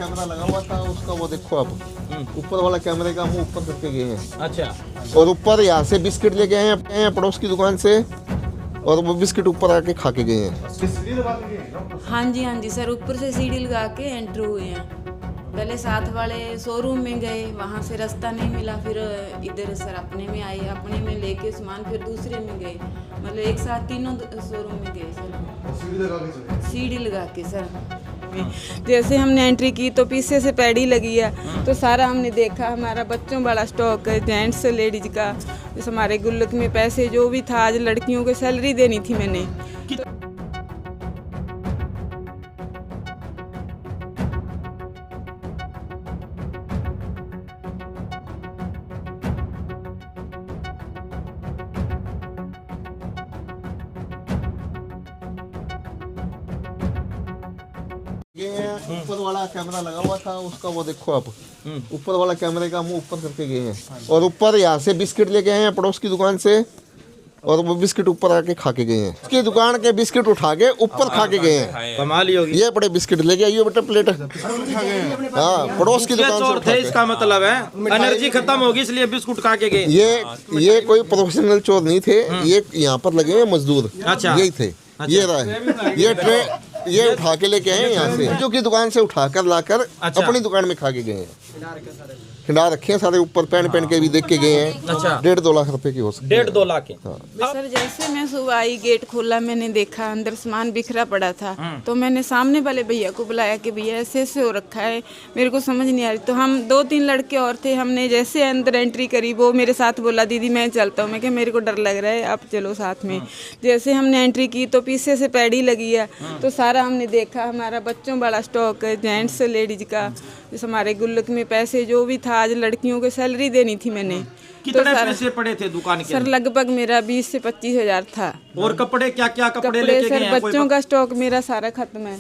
Camera लगा हुआ था उसका, वो देखो आप ऊपर वाला कैमरे का मुंह ऊपर करके गए हैं। अच्छा, और ऊपर यहाँ से बिस्किट लेके आए हैं पड़ोस की दुकान से, और वो बिस्किट ऊपर आके खा के गए हैं। हाँ जी सर, ऊपर से सीढ़ी लगा के एंटर हुए हैं। पहले साथ वाले शोरूम में गए, वहाँ से रास्ता नहीं मिला, फिर इधर सर अपने में आए, अपने में लेके सामान फिर दूसरे में गए, मतलब एक साथ तीनों शोरूम में गए सर। सीढ़ी लगा के सर, जैसे हमने एंट्री की तो पीछे से पैड़ी लगी है, तो सारा हमने देखा। हमारा बच्चों वाला स्टॉक है, जेंट्स लेडीज का, जैसे हमारे गुल्लक में पैसे जो भी था, आज लड़कियों को सैलरी देनी थी मैंने। ये ऊपर वाला कैमरा लगा हुआ था उसका, वो देखो आप ऊपर वाला कैमरे का मुंह ऊपर करके गए हैं। और ऊपर यहाँ से बिस्किट लेके आए हैं पड़ोस की दुकान से, और वो बिस्किट ऊपर आके खा के गए हैं। उसकी दुकान के बिस्किट उठा के ऊपर खा के गए हैं। कमाल ही होगी। ये बड़े बिस्किट लेके आइए बेटा, प्लेट। हाँ, पड़ोस की दुकान से थे, इसका मतलब है एनर्जी खत्म होगी इसलिए बिस्कुट खा के गए। ये कोई प्रोफेशनल चोर नहीं थे, ये यहाँ पर लगे हैं मजदूर। अच्छा, यही थे। ये रहा है, ये उठा के लेके आए यहाँ से, जो की दुकान से उठाकर लाकर अपनी दुकान में खा के गए हैं। खिला रखे हैं सारे ऊपर, पहन के भी देख के गए हैं। अच्छा, 1.5-2 लाख रुपए की हो सकती है। 1.5-2 लाख के। सर जैसे मैं सुबह आई, गेट खोला, मैंने देखा अंदर सामान बिखरा पड़ा था, तो मैंने सामने वाले भैया को बुलाया कि भैया ऐसे ऐसे हो रखा है, मेरे को समझ नहीं आ रही। तो हम 2-3 लड़के और थे, हमने जैसे अंदर एंट्री करी, वो मेरे साथ बोला दीदी मैं चलता हूँ। मैं क्या मेरे को डर लग रहा है, आप चलो साथ में। जैसे हमने एंट्री की तो पीछे से पैड़ी लगी है, तो सारा हमने देखा। हमारा बच्चों वाला स्टॉक है, जेंट्स लेडीज का, जैसे हमारे गुल्लक में पैसे जो भी था, आज लड़कियों को सैलरी देनी थी मैंने। कितने पैसे पड़े थे दुकान के? सर लगभग मेरा 20 से 25 हजार था। और कपड़े क्या क्या कपड़े लेके गए सर हैं? बच्चों का स्टॉक मेरा सारा खत्म है,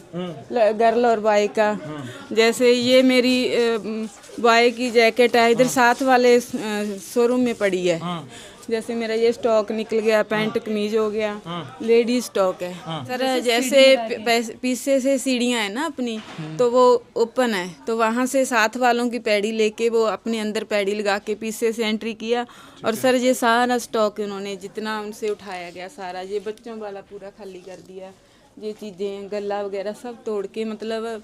गर्ल और बॉय का। जैसे ये मेरी बॉय की जैकेट है, इधर साथ वाले शोरूम में पड़ी है। जैसे मेरा ये स्टॉक निकल गया, पैंट कमीज हो गया, लेडीज स्टॉक है। सर जैसे पीछे से सीढ़ियाँ है ना अपनी, तो वो ओपन है, तो वहाँ से साथ वालों की पैड़ी लेके वो अपने अंदर पैड़ी लगा के पीछे से एंट्री किया। और सर ये सारा स्टॉक उन्होंने जितना उनसे उठाया गया सारा, ये बच्चों वाला पूरा खाली कर दिया। ये चीज़ें गला वगैरह सब तोड़ के, मतलब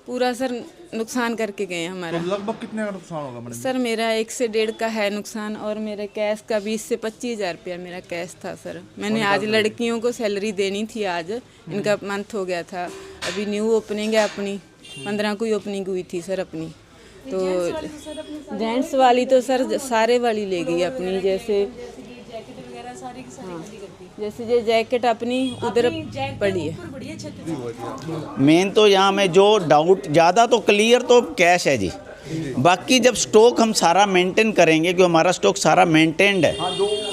पूरा सर नुकसान करके गए हैं हमारा। तो लगभग कितने का नुकसान होगा मैडम? सर मेरा 1 से 1.5 का है नुकसान, और मेरे कैश का 20 से 25 हजार रुपया मेरा कैश था सर। मैंने आज लड़कियों को सैलरी देनी थी, आज इनका मंथ हो गया था। अभी न्यू ओपनिंग है अपनी, 15 को ही ओपनिंग हुई थी सर अपनी। तो जेंट्स वाली तो सर सारे वाली ले गई अपनी, जैसे जैसे ये जैकेट अपनी उधर पड़ी है। मेन तो यहाँ में जो डाउट ज़्यादा तो क्लियर तो कैश है जी। बाकी जब स्टॉक हम सारा मेंटेन करेंगे, क्योंकि हमारा स्टॉक सारा मेंटेन्ड है।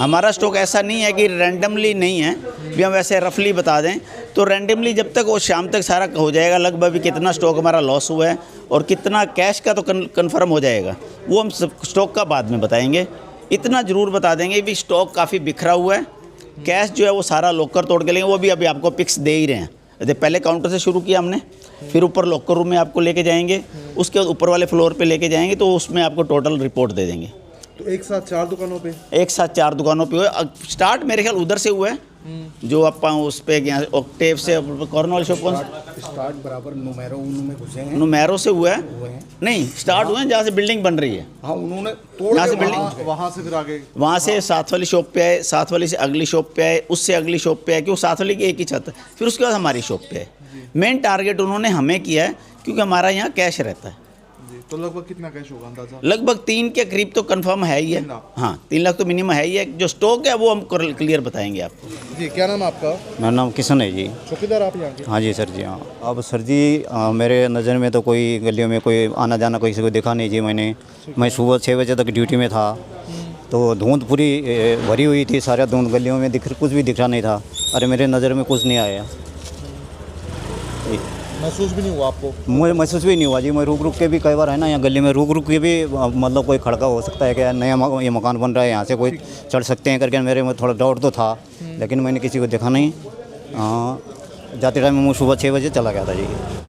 हमारा स्टॉक ऐसा नहीं है कि रैंडमली नहीं है, भी हम वैसे रफली बता दें तो रैंडमली जब तक वो शाम तक सारा हो जाएगा, लगभग भी कितना स्टॉक हमारा लॉस हुआ है और कितना कैश का तो कंफर्म हो जाएगा, वो हम स्टॉक का बाद में बताएंगे। इतना ज़रूर बता देंगे भी स्टॉक काफ़ी बिखरा हुआ है। कैश जो है वो सारा लॉकर तोड़ के लेंगे, वो भी अभी आपको पिक्स दे ही रहे हैं। पहले काउंटर से शुरू किया हमने, फिर ऊपर लॉकर रूम में आपको लेके जाएंगे, उसके बाद ऊपर वाले फ्लोर पे लेके जाएंगे, तो उसमें आपको टोटल रिपोर्ट दे देंगे। तो एक साथ 4 दुकानों पे? एक साथ 4 दुकानों पे हुआ। स्टार्ट मेरे ख्याल उधर से हुआ है, जो आप उस पे ऑक्टेव से कॉर्नर शॉप स्टार्ट बराबर नुमेरो में घुसे हैं। नुमेरो से हुआ है, नहीं स्टार्ट हुए हैं जहाँ से बिल्डिंग बन रही है। हाँ, उन्होंने तोड़ के बिल्डिंग, वहाँ से फिर आगे, वहाँ से साथ वाली शॉप पे आए, साथ वाली से अगली शॉप पे आए, उससे अगली शॉप पे आए, क्योंकि साथ वाली की एक ही छत है, फिर उसके बाद हमारी शॉप पे आए। मेन टारगेट उन्होंने हमें किया है, क्योंकि हमारा यहाँ कैश रहता है। तो लगभग कितना कैश होगा अंदाजा? लगभग 3 के करीब तो कंफर्म है ही है। हाँ, 3 लाख तो मिनिमम है ही है। जो स्टॉक है वो हम क्लियर बताएंगे आपको। जी, क्या नाम आपका? मेरा नाम किशन है जी। चौकीदार आप यहाँ के? हाँ जी सर जी। हाँ, अब सर जी मेरे नज़र में तो कोई गलियों में कोई आना जाना किसी को देखा नहीं जी। मैं सुबह 6 बजे तक ड्यूटी में था, तो धुंध पूरी भरी हुई थी, सारा धुंध गलियों में कुछ भी दिख रहा नहीं था। अरे मेरे नज़र में कुछ नहीं आया। महसूस भी नहीं हुआ आपको? मुझे महसूस भी नहीं हुआ जी। मैं रुक के भी कई बार है ना, यहाँ गली में रुक के भी मतलब कोई खड़का हो सकता है कि नया ये मकान बन रहा है, यहाँ से कोई चढ़ सकते हैं करके मेरे में थोड़ा डाउट तो था, लेकिन मैंने किसी को देखा नहीं। जाते टाइम मैं सुबह 6 बजे चला गया था जी।